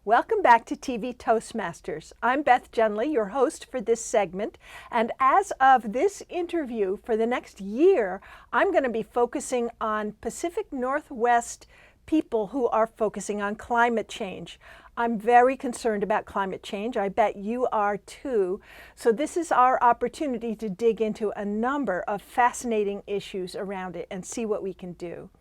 Welcome back to TV Toastmasters. I'm Beth Genly, your host for this segment, and as of this interview for the next year, I'm going to be focusing on Pacific Northwest people who are focusing on climate change. I'm very concerned about climate change. I bet you are too. So this is our opportunity to dig into a number of fascinating issues around it and see what we can do.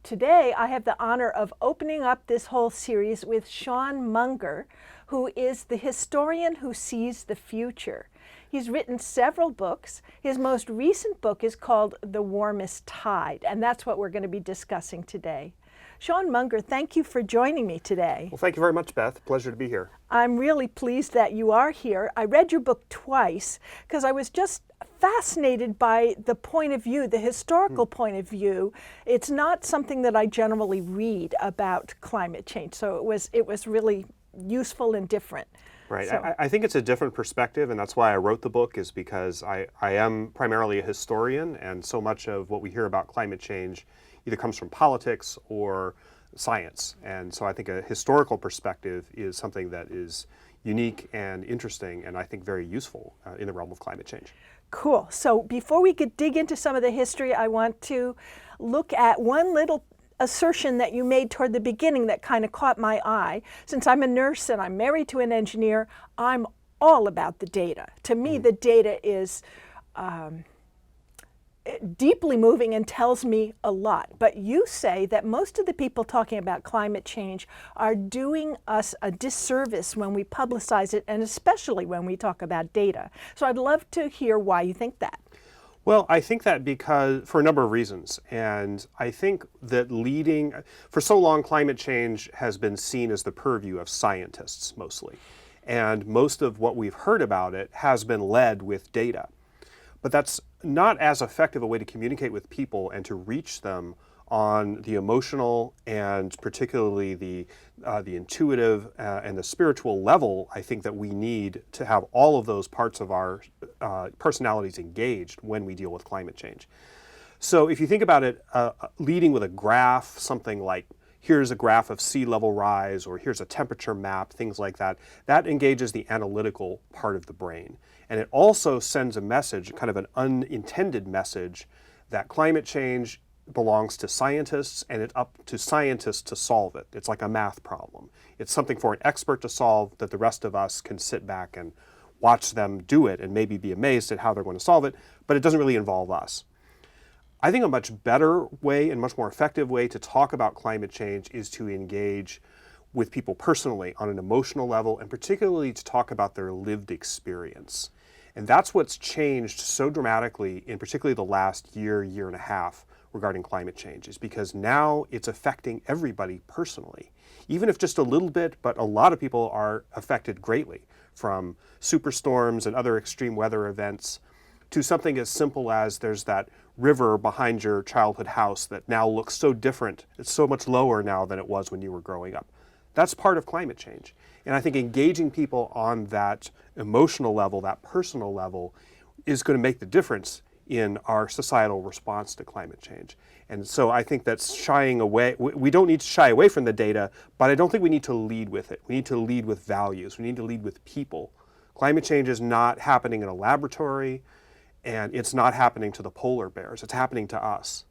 Today, I have the honor of opening up this whole series with Sean Munger, who is the historian who sees the future. He's written several books. His most recent book is called The Warmest Tide, and that's what we're going to be discussing today. Sean Munger, thank you for joining me today. Well, thank you very much, Beth. Pleasure to be here. I'm really pleased that you are here. I read your book twice because I was just fascinated by the point of view, the historical point of view. It's not something that I generally read about climate change, so it was really useful and different. Right. So, I think it's a different perspective, and that's why I wrote the book, is because I am primarily a historian, and so much of what we hear about climate change either comes from politics or science. And so I think a historical perspective is something that is unique and interesting, and I think very useful in the realm of climate change. Cool. So before we could dig into some of the history, I want to look at one little assertion that you made toward the beginning that kind of caught my eye. Since I'm a nurse and I'm married to an engineer, I'm all about the data. To me, the data is deeply moving and tells me a lot. But you say that most of the people talking about climate change are doing us a disservice when we publicize it, and especially when we talk about data. So I'd love to hear why you think that. Well, I think that because, for a number of reasons, and I think that for so long, climate change has been seen as the purview of scientists mostly. And most of what we've heard about it has been led with data. But that's not as effective a way to communicate with people and to reach them on the emotional and particularly the intuitive and the spiritual level. I think that we need to have all of those parts of our personalities engaged when we deal with climate change. So if you think about it, leading with a graph, something like here's a graph of sea level rise, or here's a temperature map, things like that, that engages the analytical part of the brain. And it also sends a message, kind of an unintended message, that climate change belongs to scientists and it's up to scientists to solve it. It's like a math problem. It's something for an expert to solve that the rest of us can sit back and watch them do it and maybe be amazed at how they're going to solve it, but it doesn't really involve us. I think a much better way and much more effective way to talk about climate change is to engage with people personally on an emotional level, and particularly to talk about their lived experience. And that's what's changed so dramatically in particularly the last year and a half regarding climate change, is because now it's affecting everybody personally, even if just a little bit, but a lot of people are affected greatly, from superstorms and other extreme weather events to something as simple as there's that river behind your childhood house that now looks so different. It's so much lower now than it was when you were growing up. That's part of climate change. And I think engaging people on that emotional level, that personal level, is going to make the difference in our societal response to climate change. And so I think that's shying away. We don't need to shy away from the data, but I don't think we need to lead with it. We need to lead with values. We need to lead with people. Climate change is not happening in a laboratory, and it's not happening to the polar bears. It's happening to us.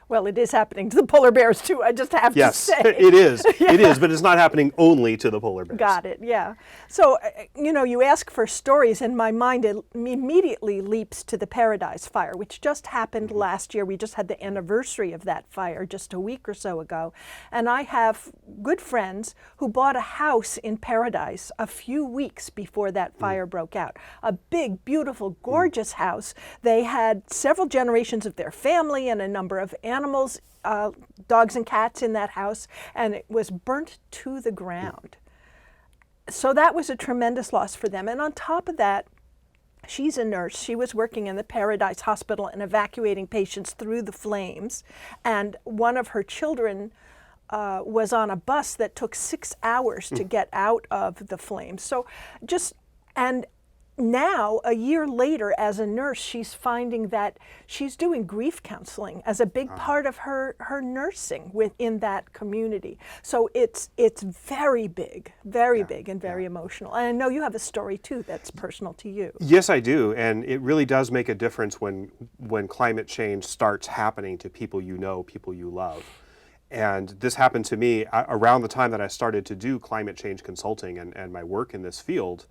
Well, it is happening to the polar bears too, I just have to say. Yes, it is. Yeah. It is, but it's not happening only to the polar bears. Got it, yeah. So, you ask for stories, and my mind immediately leaps to the Paradise Fire, which just happened last year. We just had the anniversary of that fire just a week or so ago. And I have good friends who bought a house in Paradise a few weeks before that fire broke out. A big, beautiful, gorgeous house. They had several generations of their family and a number of animals, dogs and cats in that house, and it was burnt to the ground. So that was a tremendous loss for them. And on top of that, she's a nurse. She was working in the Paradise Hospital and evacuating patients through the flames. And one of her children was on a bus that took 6 hours to get out of the flames. So and now, a year later, as a nurse, she's finding that she's doing grief counseling as a big part of her nursing within that community. So it's very big, very big and very emotional. And I know you have a story too that's personal to you. Yes, I do, and it really does make a difference when climate change starts happening to people you know, people you love. And this happened to me around the time that I started to do climate change consulting and my work in this field.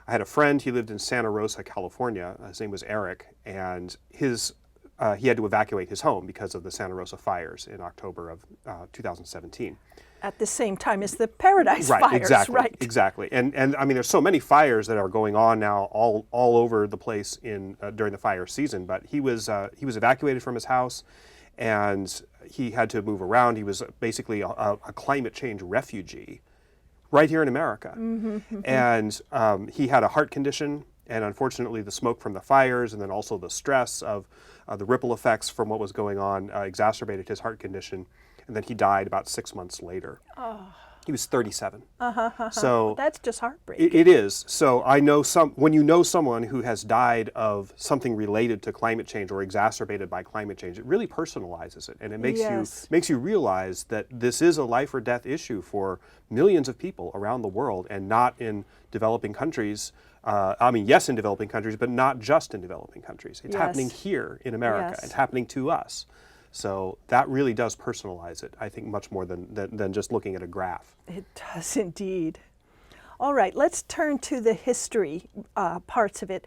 I had a friend, he lived in Santa Rosa, California. His name was Eric, and he had to evacuate his home because of the Santa Rosa fires in October of 2017. At the same time as the Paradise fires, exactly, right? Exactly, and I mean, there's so many fires that are going on now, all over the place during the fire season. But he was evacuated from his house, and he had to move around. He was basically a climate change refugee, right here in America. And he had a heart condition, and unfortunately the smoke from the fires and then also the stress of the ripple effects from what was going on exacerbated his heart condition, and then he died about 6 months later. He was 37. So that's just heartbreaking. It is. So I know when you know someone who has died of something related to climate change or exacerbated by climate change, it really personalizes it, and it makes you realize that this is a life or death issue for millions of people around the world, and not in developing countries. I mean, yes, in developing countries, but not just in developing countries. It's happening here in America. It's happening to us. So that really does personalize it, I think, much more than just looking at a graph. It does indeed. All right, let's turn to the history parts of it.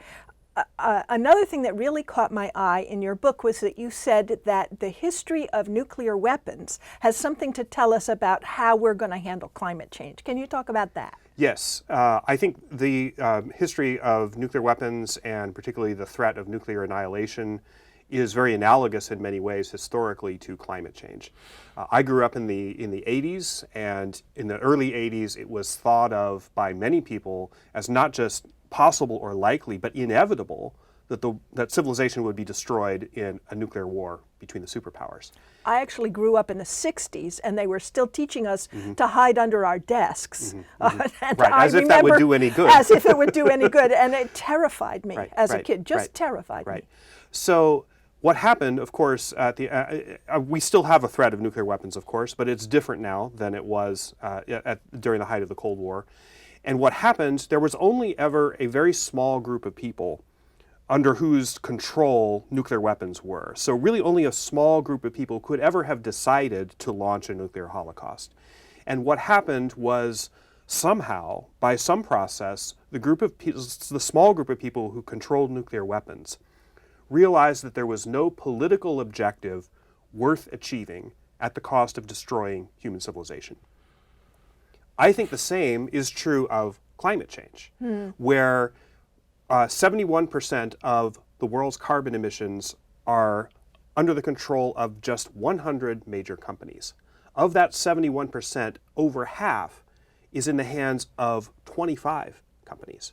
Another thing that really caught my eye in your book was that you said that the history of nuclear weapons has something to tell us about how we're going to handle climate change. Can you talk about that? Yes, I think the history of nuclear weapons, and particularly the threat of nuclear annihilation, is very analogous in many ways historically to climate change. I grew up in the 80s, and in the early 80s it was thought of by many people as not just possible or likely, but inevitable that civilization would be destroyed in a nuclear war between the superpowers. I actually grew up in the 60s, and they were still teaching us to hide under our desks. Right, as if that would do any good. As if it would do any good, and it terrified me as a kid, just terrified me. So what happened, of course, we still have a threat of nuclear weapons, of course, but it's different now than it was during the height of the Cold War. And what happened, there was only ever a very small group of people under whose control nuclear weapons were. So really only a small group of people could ever have decided to launch a nuclear holocaust. And what happened was, somehow, by some process, the small group of people who controlled nuclear weapons realized that there was no political objective worth achieving at the cost of destroying human civilization. I think the same is true of climate change, where 71% of the world's carbon emissions are under the control of just 100 major companies. Of that 71%, over half is in the hands of 25 companies.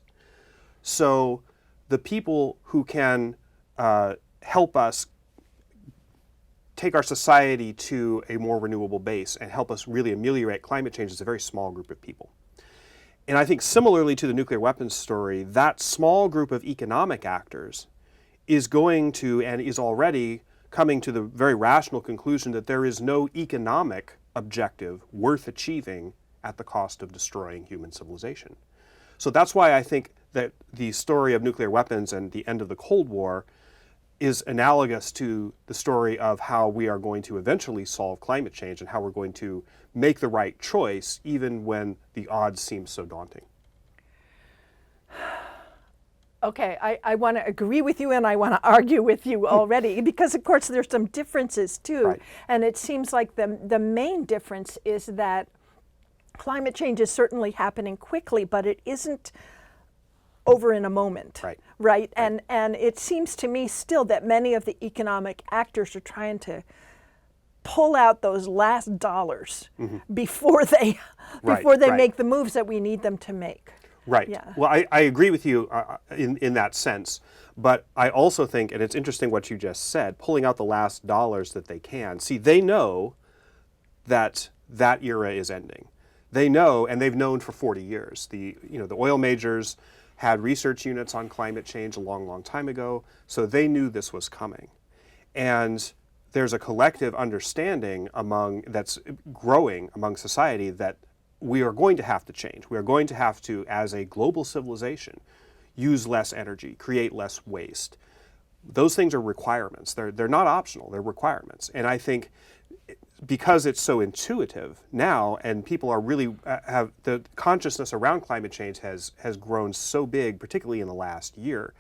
So the people who can help us take our society to a more renewable base and help us really ameliorate climate change is a very small group of people. And I think similarly to the nuclear weapons story, that small group of economic actors is going to, and is already coming to the very rational conclusion that there is no economic objective worth achieving at the cost of destroying human civilization. So that's why I think that the story of nuclear weapons and the end of the Cold War is analogous to the story of how we are going to eventually solve climate change and how we're going to make the right choice even when the odds seem so daunting. Okay, I want to agree with you, and I want to argue with you already, because of course there's some differences too. Right. And it seems like the main difference is that climate change is certainly happening quickly, but it isn't over in a moment. Right? And it seems to me still that many of the economic actors are trying to pull out those last dollars before they make the moves that we need them to make. Right. Yeah. Well, I agree with you in that sense, but I also think, and it's interesting what you just said, pulling out the last dollars that they can. See, they know that era is ending. They know, and they've known for 40 years. The oil majors had research units on climate change a long, long time ago, so they knew this was coming. And there's a collective understanding that's growing among society that we are going to have to change. We are going to have to, as a global civilization, use less energy, create less waste. Those things are requirements. They're not optional, they're requirements. And I think because it's so intuitive now, and people are really have the consciousness around climate change has grown so big, particularly in the last year,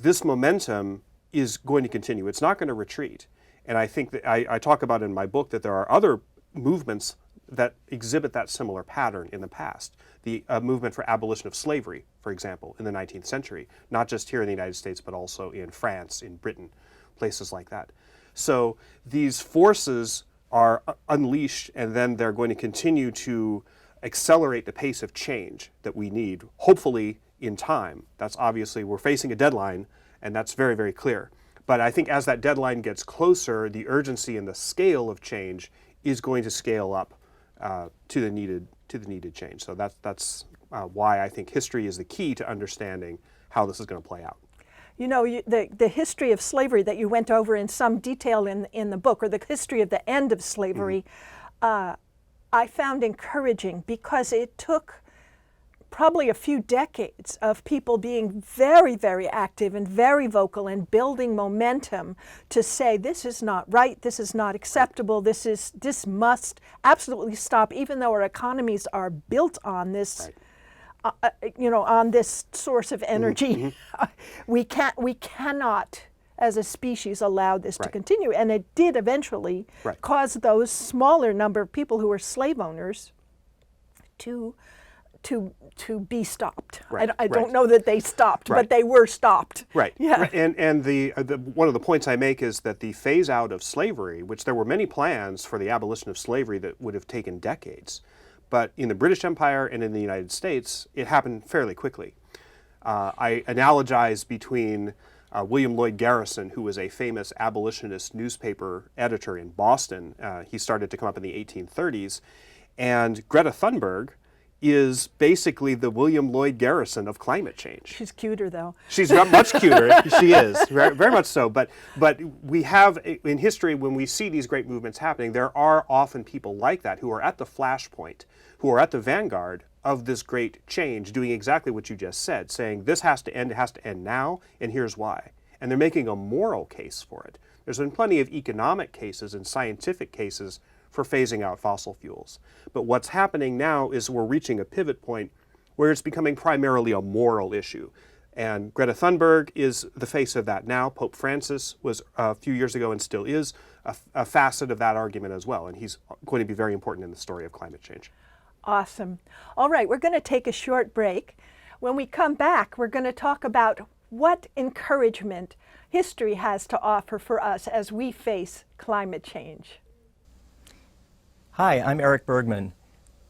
this momentum is going to continue. It's not going to retreat. And I think that I talk about in my book that there are other movements that exhibit that similar pattern in the past. The movement for abolition of slavery, for example, in the 19th century, not just here in the United States, but also in France, in Britain, places like that. So these forces are unleashed, and then they're going to continue to accelerate the pace of change that we need, hopefully in time. That's obviously, we're facing a deadline, and that's very, very clear. But I think as that deadline gets closer, the urgency and the scale of change is going to scale up to the needed change. So that's why I think history is the key to understanding how this is going to play out. You know, the history of slavery that you went over in some detail in the book, or the history of the end of slavery, I found encouraging because it took probably a few decades of people being very, very active and very vocal and building momentum to say this is not right, this is not acceptable, this must absolutely stop, even though our economies are built on this. On this source of energy. We cannot, as a species, allow this to continue. And it did eventually cause those smaller number of people who were slave owners to be stopped. I don't know that they stopped, but they were stopped. Right. Yeah. And the one of the points I make is that the phase out of slavery, which there were many plans for the abolition of slavery that would have taken decades, but in the British Empire and in the United States, it happened fairly quickly. I analogize between William Lloyd Garrison, who was a famous abolitionist newspaper editor in Boston. He started to come up in the 1830s. And Greta Thunberg is basically the William Lloyd Garrison of climate change. She's cuter, though. She's much cuter. She is, very, very much so. But we have, in history, when we see these great movements happening, there are often people like that who are at the flashpoint, who are at the vanguard of this great change, doing exactly what you just said, saying this has to end, it has to end now, and here's why. And they're making a moral case for it. There's been plenty of economic cases and scientific cases for phasing out fossil fuels. But what's happening now is we're reaching a pivot point where it's becoming primarily a moral issue. And Greta Thunberg is the face of that now. Pope Francis was a few years ago and still is a facet of that argument as well. And he's going to be very important in the story of climate change. Awesome. All right, we're going to take a short break. When we come back, we're going to talk about what encouragement history has to offer for us as we face climate change. Hi, I'm Eric Bergman.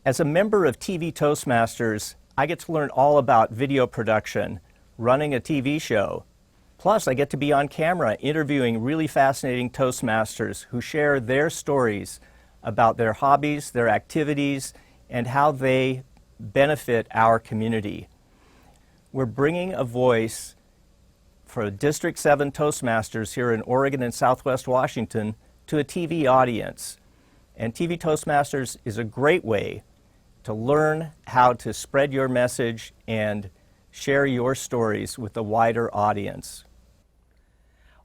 As a member of TV Toastmasters, I get to learn all about video production, running a TV show. Plus, I get to be on camera interviewing really fascinating Toastmasters who share their stories about their hobbies, their activities, and how they benefit our community. We're bringing a voice for District 7 Toastmasters here in Oregon and Southwest Washington to a TV audience. And TV Toastmasters is a great way to learn how to spread your message and share your stories with a wider audience.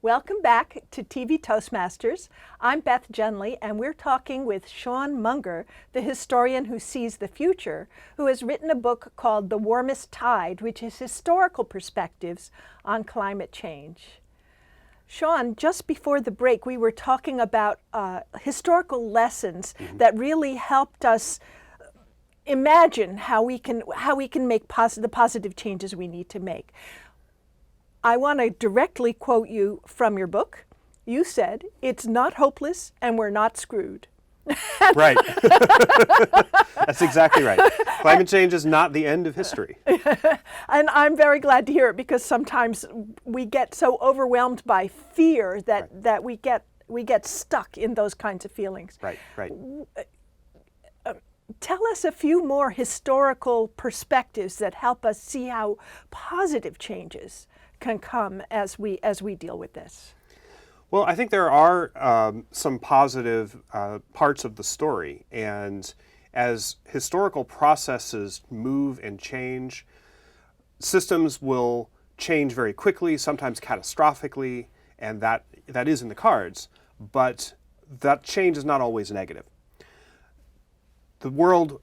Welcome back to TV Toastmasters. I'm Beth Genly, and we're talking with Sean Munger, the historian who sees the future, who has written a book called The Warmest Tide, which is historical perspectives on climate change. Sean, just before the break, we were talking about historical lessons that really helped us imagine how we can make the positive changes we need to make. I want to directly quote you from your book. You said, "It's not hopeless and we're not screwed." Right. That's exactly right. Climate change is not the end of history. And I'm very glad to hear it, because sometimes we get so overwhelmed by fear that we get stuck in those kinds of feelings. Right. tell us a few more historical perspectives that help us see how positive changes can come as we deal with this. Well, I think there are some positive parts of the story, and as historical processes move and change, systems will change very quickly, sometimes catastrophically, and that is in the cards, but that change is not always negative. The world,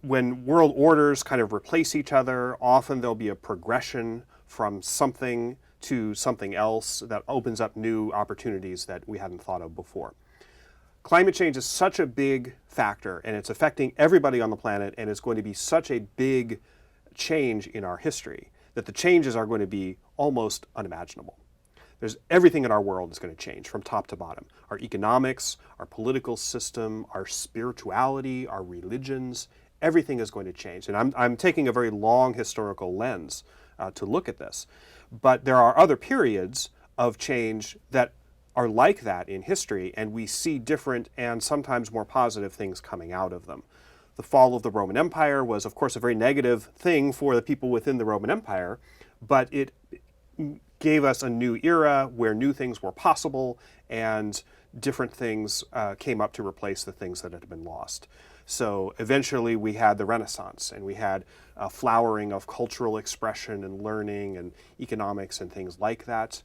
when world orders kind of replace each other, often there'll be a progression from something to something else that opens up new opportunities that we hadn't thought of before. Climate change is such a big factor, and it's affecting everybody on the planet, and it's going to be such a big change in our history that the changes are going to be almost unimaginable. Everything in our world is going to change from top to bottom. Our economics, our political system, our spirituality, our religions, everything is going to change. And I'm taking a very long historical lens to look at this. But there are other periods of change that are like that in history, and we see different and sometimes more positive things coming out of them. The fall of the Roman Empire was, of course, a very negative thing for the people within the Roman Empire, but it gave us a new era where new things were possible and different things came up to replace the things that had been lost. So eventually we had the Renaissance, and we had a flowering of cultural expression and learning and economics and things like that.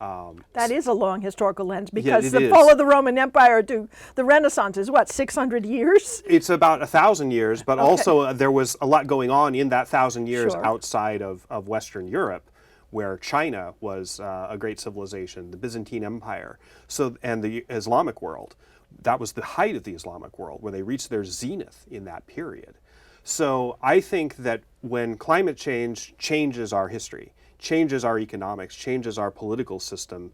That is a long historical lens, because Yeah, the fall of the Roman Empire to the Renaissance is what, 600 years? It's about 1,000 years, but Okay. also there was a lot going on in that 1,000 years Sure. outside of Western Europe, where China was a great civilization, the Byzantine Empire, and the Islamic world. That was the height of the Islamic world, where they reached their zenith in that period. So I think that when climate change changes our history, changes our economics, changes our political system,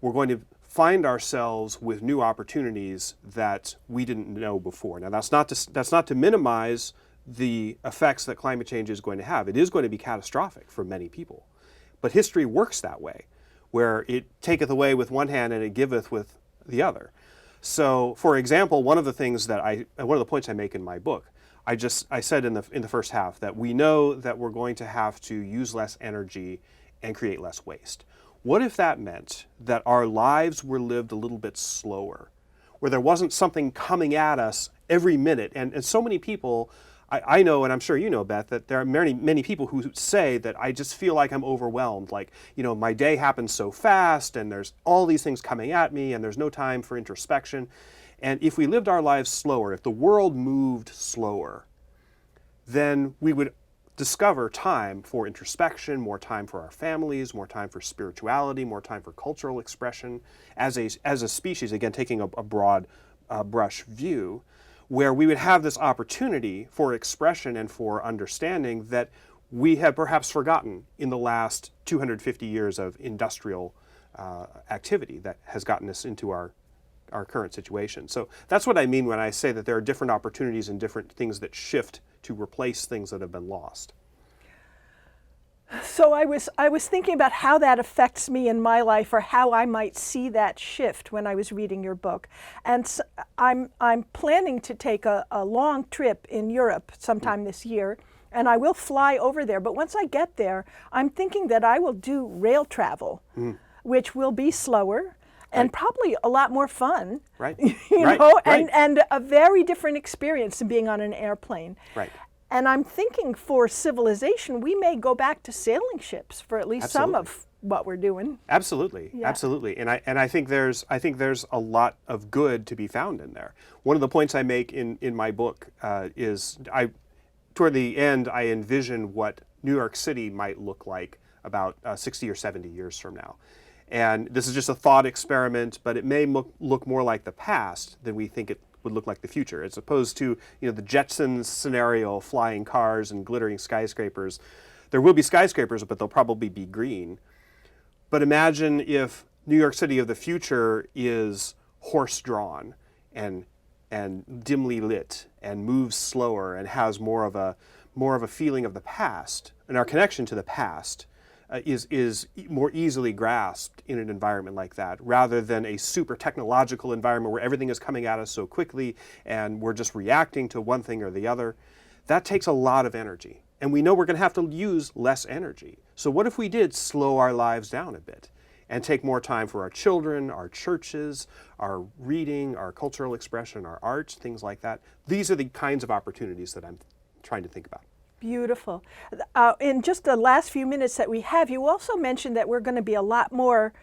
we're going to find ourselves with new opportunities that we didn't know before. Now, that's not to minimize the effects that climate change is going to have. It is going to be catastrophic for many people. But history works that way, where it taketh away with one hand and it giveth with the other. So, for example, one of the points I make in my book, I said in the first half that we know that we're going to have to use less energy and create less waste. What if that meant that our lives were lived a little bit slower, where there wasn't something coming at us every minute? And so many people, I know, and I'm sure you know, Beth, that there are many people who say that I just feel like I'm overwhelmed. Like, my day happens so fast, and there's all these things coming at me, and there's no time for introspection. And if we lived our lives slower, if the world moved slower, then we would discover time for introspection, more time for our families, more time for spirituality, more time for cultural expression as a species, again, taking a broad brush view, where we would have this opportunity for expression and for understanding that we have perhaps forgotten in the last 250 years of industrial activity that has gotten us into our current situation. So that's what I mean when I say that there are different opportunities and different things that shift to replace things that have been lost. So I was thinking about how that affects me in my life, or how I might see that shift when I was reading your book. And so I'm planning to take a long trip in Europe sometime this year, and I will fly over there. But once I get there, I'm thinking that I will do rail travel, which will be slower and probably a lot more fun. Right. you Right. know, Right. and a very different experience than being on an airplane. Right. And I'm thinking for civilization, we may go back to sailing ships for at least some of what we're doing. Absolutely, Yeah. absolutely, and I think there's a lot of good to be found in there. One of the points I make in my book is toward the end I envision what New York City might look like about 60 or 70 years from now. And this is just a thought experiment, but it may look more like the past than we think it would look like the future, as opposed to the Jetsons scenario, flying cars and glittering skyscrapers. There will be skyscrapers, but they'll probably be green. But imagine if New York City of the future is horse-drawn and dimly lit and moves slower and has more of a feeling of the past and our connection to the past is more easily grasped in an environment like that, rather than a super technological environment where everything is coming at us so quickly and we're just reacting to one thing or the other. That takes a lot of energy, and we know we're going to have to use less energy. So what if we did slow our lives down a bit and take more time for our children, our churches, our reading, our cultural expression, our arts, things like that? These are the kinds of opportunities that I'm trying to think about. Beautiful. In just the last few minutes that we have, you also mentioned that we're going to be a lot more,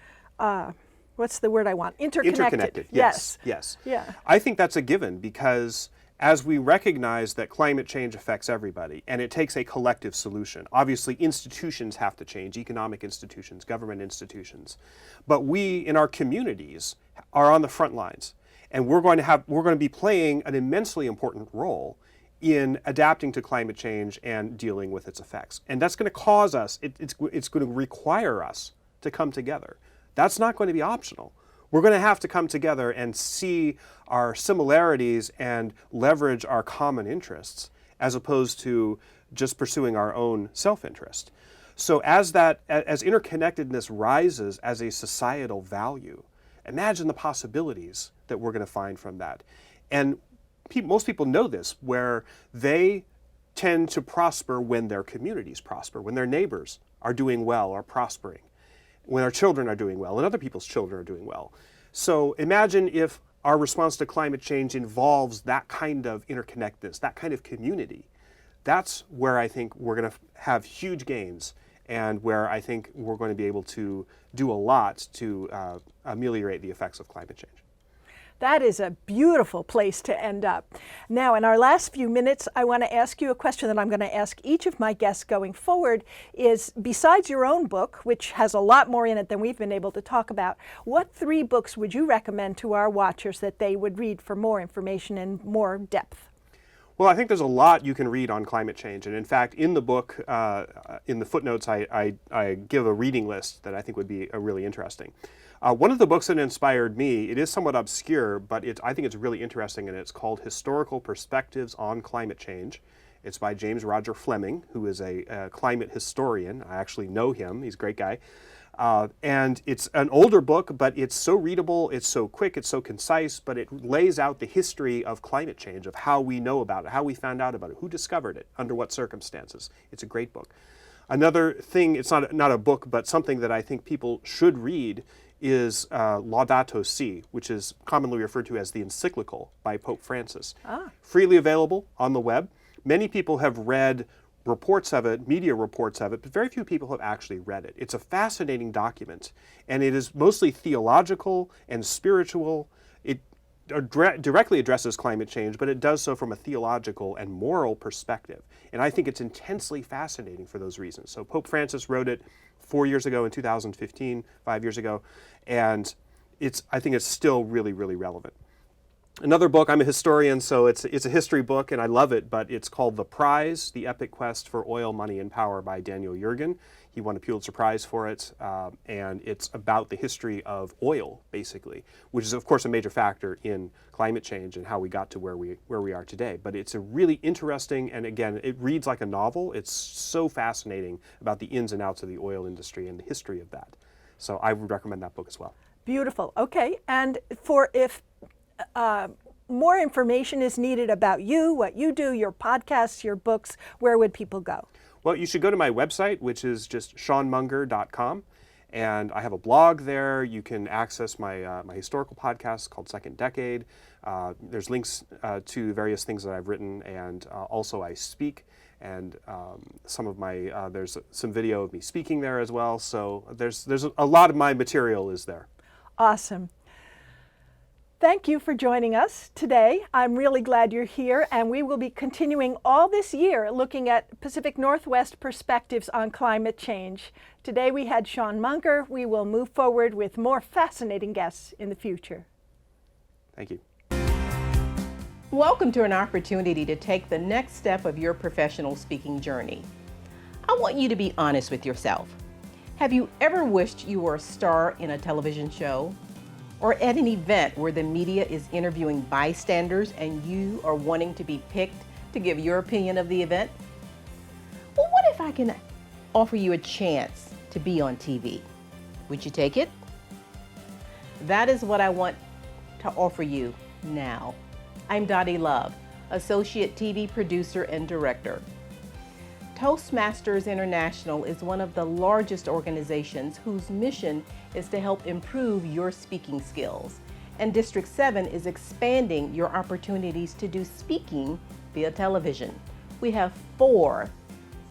what's the word I want? Interconnected. Yes. Yeah. I think that's a given, because as we recognize that climate change affects everybody, and it takes a collective solution. Obviously, institutions have to change, economic institutions, government institutions. But we, in our communities, are on the front lines. And we're going to be playing an immensely important role in adapting to climate change and dealing with its effects. And that's going to cause us, it's going to require us to come together. That's not going to be optional. We're going to have to come together and see our similarities and leverage our common interests, as opposed to just pursuing our own self-interest. So as interconnectedness rises as a societal value, imagine the possibilities that we're going to find from that. And most people know this, where they tend to prosper when their communities prosper, when their neighbors are doing well, are prospering, when our children are doing well, and other people's children are doing well. So imagine if our response to climate change involves that kind of interconnectedness, that kind of community. That's where I think we're going to have huge gains, and where I think we're going to be able to do a lot to ameliorate the effects of climate change. That is a beautiful place to end up. Now, in our last few minutes, I want to ask you a question that I'm going to ask each of my guests going forward is, besides your own book, which has a lot more in it than we've been able to talk about, what 3 books would you recommend to our watchers that they would read for more information and more depth? Well, I think there's a lot you can read on climate change. And in fact, in the book, in the footnotes, I give a reading list that I think would be really interesting. One of the books that inspired me, it is somewhat obscure, but I think it's really interesting, and it's called Historical Perspectives on Climate Change. It's by James Roger Fleming, who is a climate historian. I actually know him. He's a great guy. And it's an older book, but it's so readable, it's so quick, it's so concise, but it lays out the history of climate change, of how we know about it, how we found out about it, who discovered it, under what circumstances. It's a great book. Another thing, it's not a book, but something that I think people should read is Laudato Si, which is commonly referred to as the encyclical by Pope Francis. Freely available on the web. Many people have read reports of it, media reports of it, but very few people have actually read it. It's a fascinating document, and it is mostly theological and spiritual. It directly addresses climate change, but it does so from a theological and moral perspective. And I think it's intensely fascinating for those reasons. So Pope Francis wrote it 4 years ago in 2015, 5 years ago, and I think it's still really, really relevant. Another book, I'm a historian, so it's a history book, and I love it, but it's called The Prize, The Epic Quest for Oil, Money, and Power by Daniel Yergin. He won a Pulitzer Prize for it, and it's about the history of oil, basically, which is, of course, a major factor in climate change and how we got to where we are today. But it's a really interesting, and again, it reads like a novel. It's so fascinating about the ins and outs of the oil industry and the history of that. So I would recommend that book as well. Beautiful. Okay, and if more information is needed about you, what you do, your podcasts, your books, where would people go? Well, you should go to my website, which is just seanmunger.com, and I have a blog there. You can access my historical podcast called Second Decade. There's links to various things that I've written, and also I speak, and there's some video of me speaking there as well. So there's a lot of my material is there. Awesome. Thank you for joining us today. I'm really glad you're here, and we will be continuing all this year looking at Pacific Northwest perspectives on climate change. Today we had Sean Munger. We will move forward with more fascinating guests in the future. Thank you. Welcome to an opportunity to take the next step of your professional speaking journey. I want you to be honest with yourself. Have you ever wished you were a star in a television show? Or at an event where the media is interviewing bystanders and you are wanting to be picked to give your opinion of the event? Well, what if I can offer you a chance to be on TV. Would you take it? That is what I want to offer you now. I'm Dottie Love, Associate TV Producer and Director. Toastmasters International is one of the largest organizations whose mission is to help improve your speaking skills. And District 7 is expanding your opportunities to do speaking via television. We have 4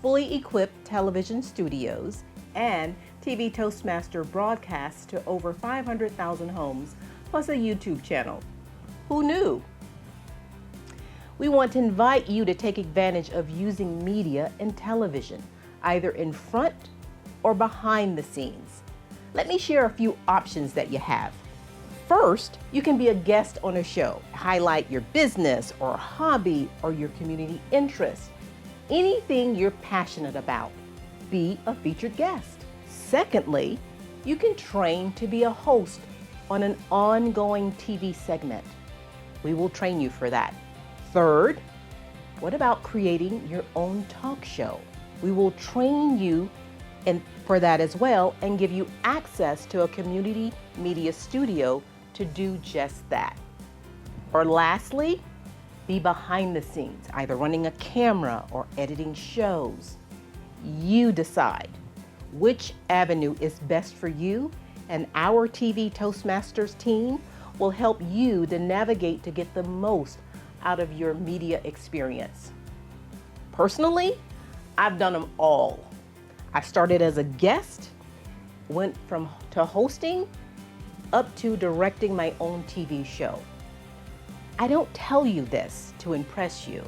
fully equipped television studios and TV Toastmaster broadcasts to over 500,000 homes, plus a YouTube channel. Who knew? We want to invite you to take advantage of using media and television, either in front or behind the scenes. Let me share a few options that you have. First, you can be a guest on a show. Highlight your business or hobby or your community interest. Anything you're passionate about. Be a featured guest. Secondly, you can train to be a host on an ongoing TV segment. We will train you for that. Third, what about creating your own talk show? We will train you for that as well and give you access to a community media studio to do just that. Or lastly, be behind the scenes, either running a camera or editing shows. You decide which avenue is best for you, and our TV Toastmasters team will help you to navigate to get the most out of your media experience. Personally, I've done them all. I started as a guest, went to hosting, up to directing my own TV show. I don't tell you this to impress you.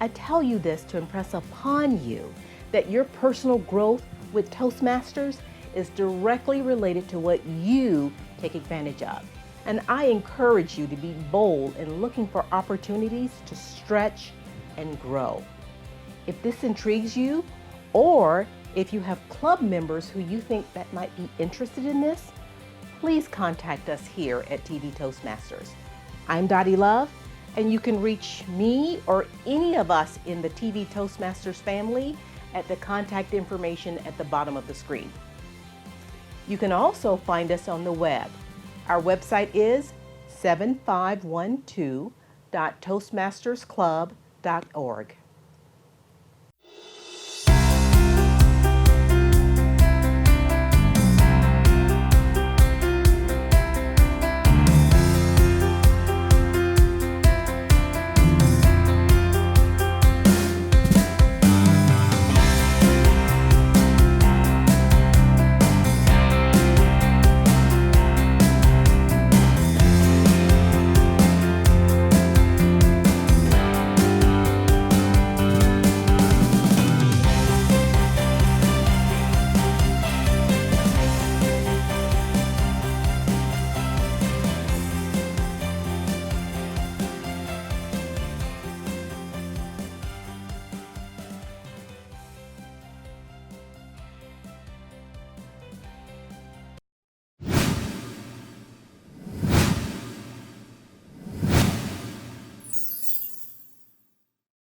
I tell you this to impress upon you that your personal growth with Toastmasters is directly related to what you take advantage of. And I encourage you to be bold in looking for opportunities to stretch and grow. If this intrigues you, or if you have club members who you think that might be interested in this, please contact us here at TV Toastmasters. I'm Dottie Love, and you can reach me or any of us in the TV Toastmasters family at the contact information at the bottom of the screen. You can also find us on the web. Our website is 7512.toastmastersclub.org.